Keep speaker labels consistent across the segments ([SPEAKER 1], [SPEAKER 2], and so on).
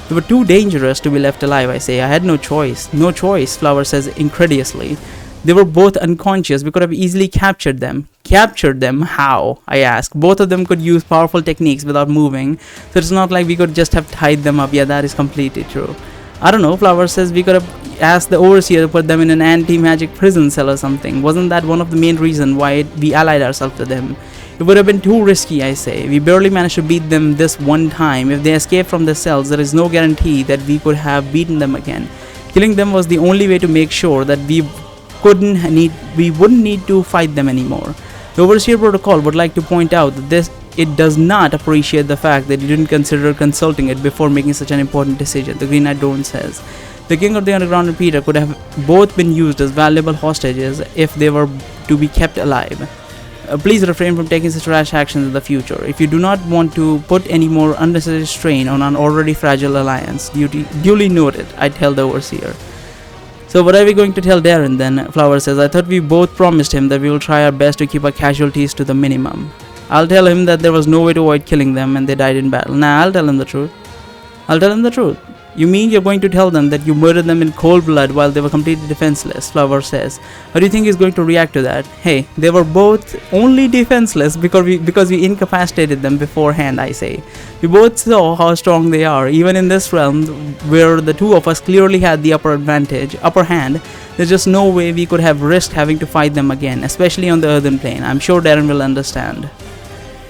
[SPEAKER 1] They were too dangerous to be left alive, I say. I had no choice. No choice, Flower says incredulously. They were both unconscious. We could have easily captured them. Captured them? How? I ask. Both of them could use powerful techniques without moving, so it's not like we could just have tied them up. Yeah, that is completely true. I don't know, Flower says. We could have asked the overseer to put them in an anti-magic prison cell or something. Wasn't that one of the main reasons why we allied ourselves with them? It would have been too risky, I say. We barely managed to beat them this one time. If they escaped from the cells, there is no guarantee that we could have beaten them again. Killing them was the only way to make sure that we wouldn't need to fight them anymore. The Overseer Protocol would like to point out that it does not appreciate the fact that you didn't consider consulting it before making such an important decision, the Green-Eyed Drone says. The King of the Underground and Peter could have both been used as valuable hostages if they were to be kept alive. Please refrain from taking such rash actions in the future. If you do not want to put any more unnecessary strain on an already fragile alliance, duly noted, I tell the Overseer. So what are we going to tell Darren then? Flower says. I thought we both promised him that we will try our best to keep our casualties to the minimum. I'll tell him that there was no way to avoid killing them and they died in battle. Nah, I'll tell him the truth. I'll tell him the truth. You mean you're going to tell them that you murdered them in cold blood while they were completely defenseless? Flower says. How do you think he's going to react to that? Hey, they were both only defenseless because we incapacitated them beforehand, I say. We both saw how strong they are. Even in this realm where the two of us clearly had the upper hand, there's just no way we could have risked having to fight them again, especially on the earthen plane. I'm sure Darren will understand.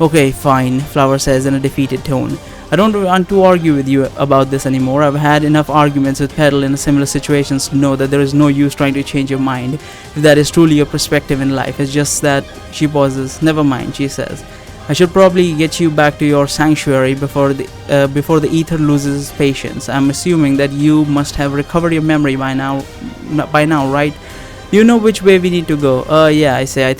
[SPEAKER 1] Okay, fine, Flower says in a defeated tone. I don't want to argue with you about this anymore. I've had enough arguments with Petal in similar situations to know that there is no use trying to change your mind if that is truly your perspective in life. It's just that she pauses. Never mind, she says. I should probably get you back to your sanctuary before the ether loses patience. I'm assuming that you must have recovered your memory by now, right? You know which way we need to go. Yeah, I say. I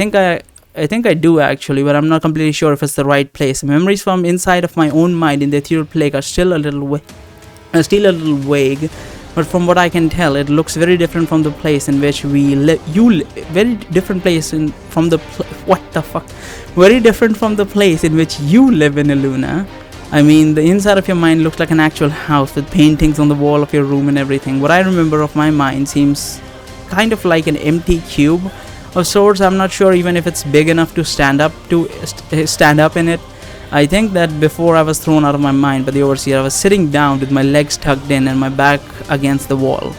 [SPEAKER 1] think I do actually, but I'm not completely sure if it's the right place. Memories from inside of my own mind in the ethereal plague are still a little vague, but from what I can tell, it looks very different from the place in which we live. Very different place from the very different from the place in which you live in Illuna. I mean, the inside of your mind looks like an actual house with paintings on the wall of your room and everything. What I remember of my mind seems kind of like an empty cube of sorts. I'm not sure even if it's big enough to stand up in it. I think that before I was thrown out of my mind by the Overseer, I was sitting down with my legs tucked in and my back against the wall.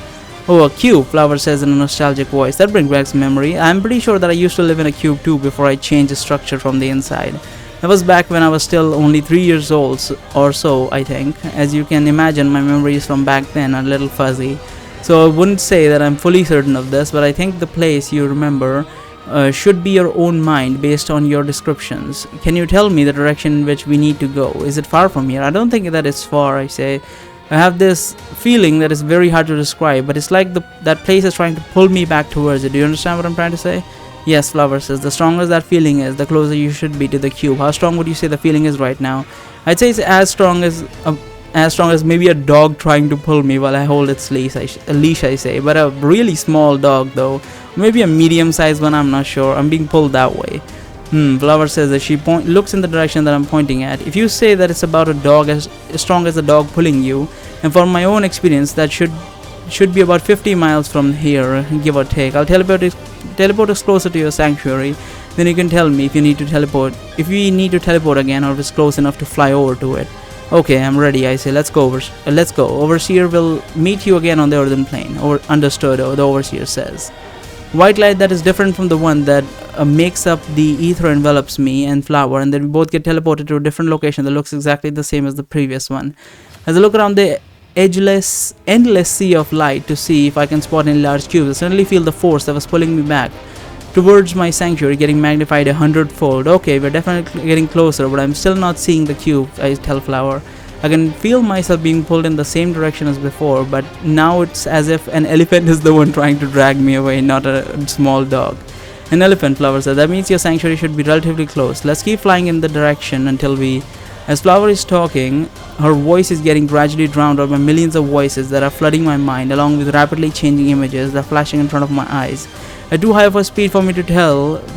[SPEAKER 1] Oh, a cube, Flower says in a nostalgic voice. That brings back some memory. I'm pretty sure that I used to live in a cube too before I changed the structure from the inside. That was back when I was still only 3 years old or so, I think. As you can imagine, my memories from back then are a little fuzzy. So I wouldn't say that I'm fully certain of this, but I think the place you remember should be your own mind based on your descriptions. Can you tell me the direction in which we need to go? Is it far from here? I don't think that it's far, I say. I have this feeling that is very hard to describe, but it's like that place is trying to pull me back towards it. Do you understand what I'm trying to say? Yes, Flower says. The stronger that feeling is, the closer you should be to the cube. How strong would you say the feeling is right now? I'd say it's as strong as maybe a dog trying to pull me while I hold its leash, I say. But a really small dog though. Maybe a medium-sized one, I'm not sure. I'm being pulled that way. Flower says as she looks in the direction that I'm pointing at. If you say that it's about a dog as strong as a dog pulling you, and from my own experience that should be about 50 miles from here, give or take. I'll teleport us closer to your sanctuary. Then you can tell me if we need to teleport again, or if it's close enough to fly over to it. Okay, I'm ready, I say. Let's go. Overseer will meet you again on the earthen plane. Understood, the Overseer says. White light that is different from the one that makes up the ether envelops me and Flower, and then we both get teleported to a different location that looks exactly the same as the previous one. As I look around the endless sea of light to see if I can spot any large cubes, I suddenly feel the force that was pulling me back towards my sanctuary getting magnified 100-fold. Okay, we're definitely getting closer, but I'm still not seeing the cube, I tell Flower. I can feel myself being pulled in the same direction as before, but now it's as if an elephant is the one trying to drag me away, not a small dog. An elephant, Flower said. That means your sanctuary should be relatively close. Let's keep flying in the direction until we... As Flower is talking, her voice is getting gradually drowned out by millions of voices that are flooding my mind, along with rapidly changing images that are flashing in front of my eyes. At too high of a speed for me to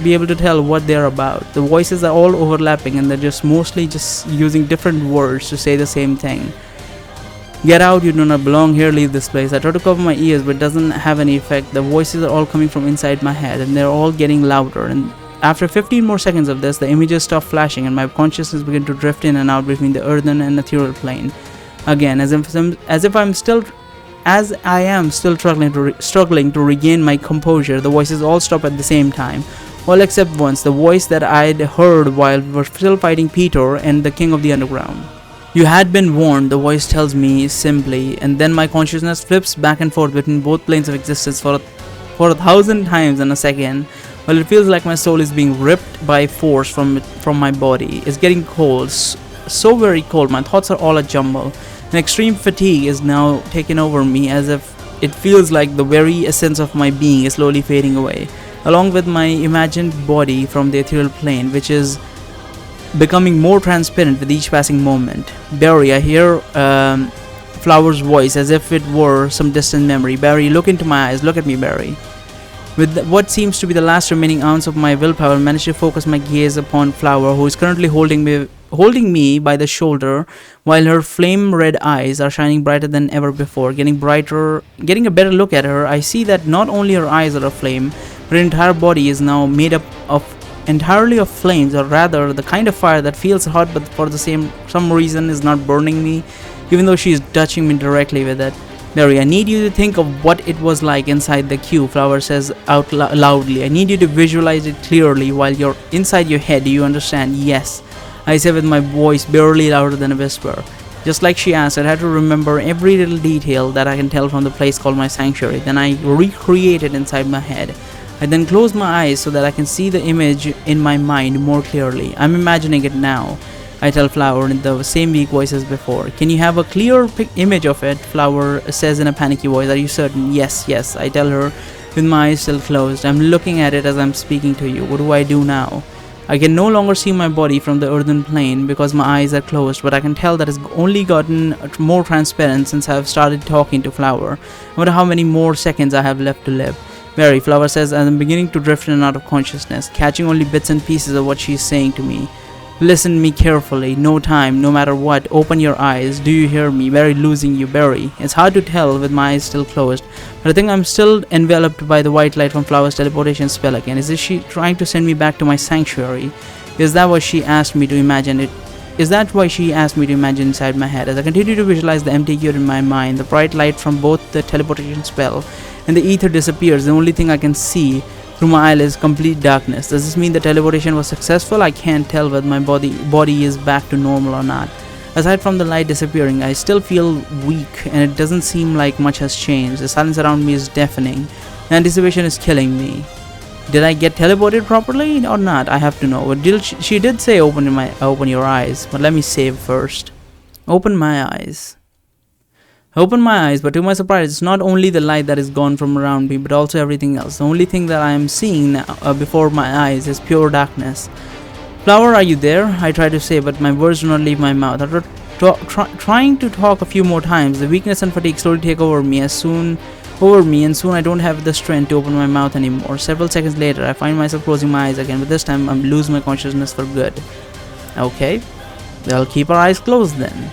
[SPEAKER 1] be able to tell what they're about. The voices are all overlapping and they're mostly using different words to say the same thing. Get out, you do not belong here, leave this place. I try to cover my ears, but it doesn't have any effect. The voices are all coming from inside my head, and they're all getting louder. And after 15 more seconds of this, the images stop flashing, and my consciousness begins to drift in and out between the earthen and ethereal plane. Again, as I am still struggling to regain my composure, the voices all stop at the same time. All except once, the voice that I'd heard while we were still fighting Peter and the King of the Underground. You had been warned, the voice tells me simply, and then my consciousness flips back and forth between both planes of existence for 1,000 times in a second, while it feels like my soul is being ripped by force from my body. It's getting cold, so very cold. My thoughts are all a jumble. An extreme fatigue is now taking over me, as if it feels like the very essence of my being is slowly fading away, along with my imagined body from the ethereal plane, which is becoming more transparent with each passing moment. Barry, I hear Flower's voice as if it were some distant memory. Barry, look into my eyes. Look at me, Barry. With what seems to be the last remaining ounce of my willpower, I manage to focus my gaze upon Flower, who is currently holding me by the shoulder, while her flame red eyes are shining brighter than ever before. Getting a better look at her, I see that not only her eyes are aflame, but her entire body is now made up of entirely of flames, or rather the kind of fire that feels hot but for some reason is not burning me, even though she is touching me directly with it. Barry, I need you to think of what it was like inside the cube, Flower says out loudly. I need you to visualize it clearly while you're inside your head. Do you understand? Yes, I say with my voice barely louder than a whisper. Just like she asked, I had to remember every little detail that I can tell from the place called my sanctuary. Then I recreate it inside my head. I then close my eyes so that I can see the image in my mind more clearly. I'm imagining it now, I tell Flower in the same weak voice as before. Can you have a clear image of it? Flower says in a panicky voice. Are you certain? Yes, I tell her with my eyes still closed. I'm looking at it as I'm speaking to you. What do I do now? I can no longer see my body from the earthen plane because my eyes are closed, but I can tell that it's only gotten more transparent since I've started talking to Flower. I wonder how many more seconds I have left to live. Barry, Flower says as I'm beginning to drift in and out of consciousness, catching only bits and pieces of what she's saying to me. Listen to me carefully. No time, no matter what. Open your eyes. Do you hear me? Barry, losing you. Barry. It's hard to tell with my eyes still closed, but I think I'm still enveloped by the white light from Flower's teleportation spell again. Is she trying to send me back to my sanctuary? Is that what she asked me to imagine it? Is that why she asked me to imagine inside my head? As I continue to visualize the empty cube in my mind, the bright light from both the teleportation spell and the ether disappears. The only thing I can see through my eyelids is complete darkness. Does this mean the teleportation was successful? I can't tell whether my body is back to normal or not. Aside from the light disappearing, I still feel weak, and it doesn't seem like much has changed. The silence around me is deafening. The anticipation is killing me. Did I get teleported properly or not? I have to know. But she did say open your eyes, but let me save first. Open my eyes. I open my eyes, but to my surprise, it's not only the light that is gone from around me, but also everything else. The only thing that I am seeing now, before my eyes is pure darkness. Flower, are you there? I try to say, but my words do not leave my mouth. After trying to talk a few more times, the weakness and fatigue slowly take over me, and soon I don't have the strength to open my mouth anymore. Several seconds later, I find myself closing my eyes again, but this time I lose my consciousness for good. Okay, well, keep our eyes closed then.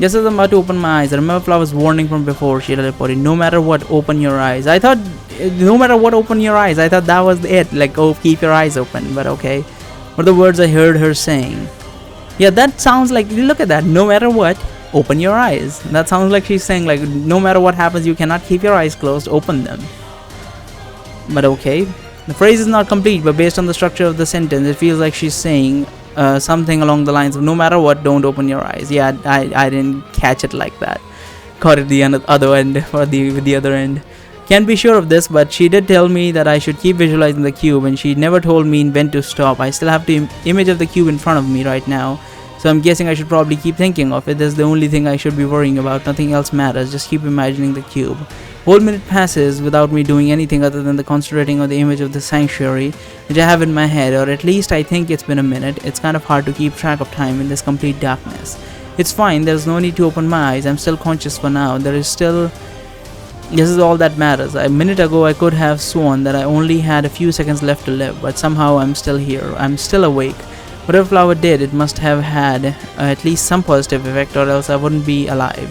[SPEAKER 1] Just as I'm about to open my eyes, I remember Flower's warning from before she teleported. No matter what, open your eyes. I thought, no matter what, open your eyes. I thought that was it. Like, oh, keep your eyes open. But okay. What are the words I heard her saying? Yeah, that sounds like, look at that. No matter what, open your eyes. That sounds like she's saying, like, no matter what happens, you cannot keep your eyes closed. Open them. But okay. The phrase is not complete, but based on the structure of the sentence, it feels like she's saying something along the lines of no matter what, don't open your eyes. Yeah, I didn't catch it like that. Caught it the other end, or the other end. Can't be sure of this, but she did tell me that I should keep visualizing the cube, and she never told me when to stop. I still have the image of the cube in front of me right now, so I'm guessing I should probably keep thinking of it. That's the only thing I should be worrying about. Nothing else matters. Just keep imagining the cube. Whole minute passes without me doing anything other than concentrating on the image of the sanctuary, which I have in my head, or at least I think it's been a minute. It's kind of hard to keep track of time in this complete darkness. It's fine, there's no need to open my eyes. I'm still conscious for now. This is all that matters. A minute ago I could have sworn that I only had a few seconds left to live, but somehow I'm still here. I'm still awake. Whatever Flower did, it must have had at least some positive effect, or else I wouldn't be alive.